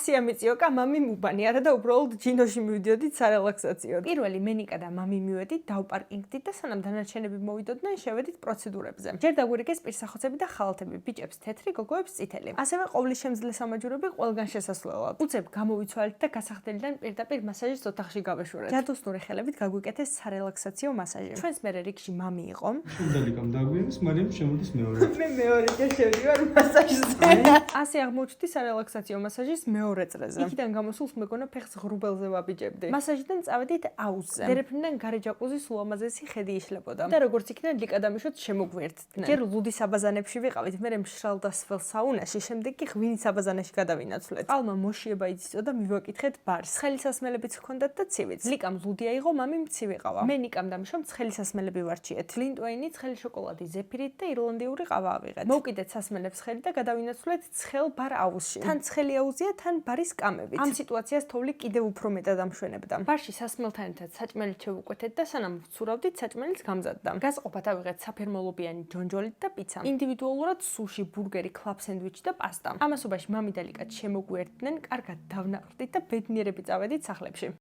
ასია მიწიოკა მამი მუბანი არა და უბრალოდ ჯინოში მივიდოდით სარელაქსაციოდ. პირველი მენიკა და მამი მივედით, დავპარკინგდით და სანამ დანარჩენები მოვიდოდნენ, შევედით პროცედურებზე. ჯერ დაგვირიგეს პირსახოცები და ხალათები, ბიჭებს თეთრი, გოგოებს წითელი. ასევე ყოვლის შემძლე სამაჯურები ყველგან შესასვლელად. უცებ გამოვიცვალეთ და გასახდელიდან პირდაპირ მასაჟის ოთახში გავეშურეთ. ჯადოსნური ხელებით გაგვიკეთეს სარელაქსაციო მასაჟი. ჩვენს მერე რიგში მამი იყო. შევდალიკამ დაგვიანეს, მაგრამ შემოდის მეორე. მე მეორე ჯერ შევდივარ მასაჟზე. ასე აღმოჩნდი სარელაქსაციო მასაჟის მეორე წრეზე. იქიდან გამოსულს მეგონა ფეხს ღრუბელზე ვაბიჯებდი. მასაჟიდან წავედით აუზზე. დერეფნიდან გარე ჯაკუზის ულამაზესი ხედი იშლებოდა. და როგორც იქიდან ლიკა დამიშოთ შემოგვიერთდნენ. ჯერ ლუდის აბაზანებში ვიყავით, მერე მშრალ და სველ საუნაში, შემდეგ კი ღვინის აბაზანაში გადავინაცვლეთ. ალმა მოშიება იცისო და მივაკითხეთ ბარს. ცხელისასმელებიც ჰქონდათ და ცივიც. ლიკამ ლუდი აიღო, მამი მცივი ყავა. მე ნიკამ დამიშომ ცხელისასმელები ვარჩიეთ. ლინტვეინი, ცხელი შოკოლადი, ზეფირით და ირლანდიური ყავა ავიღეთ. მოვკიდეთ სასმელებს ხელი და გადავინაცვლეთ ცხელ ბარ აუზში. თან ცხელი აუზია, თან ბარის კამებით. ამ სიტუაციას თოვლი კიდევ უფრო მეტად ამშვენებდა. ბარში სასმელთან ერთად საჭმელით შევუკვეთეთ და სანამ ვცურავდით, საჭმელიც გამზადდა. გასყოფად ავიღეთ საფერმელობიანი ჯონჯოლით და პიცა. ინდივიდუალურად სუში, ბურგერი, კლაბ სენდვიჩი და პასტა. ამასობაში მამი და ლიკაც შემოგვიერთდნენ, კარგად დავნაყრდით და ბედნიერები წავედით სახლებში.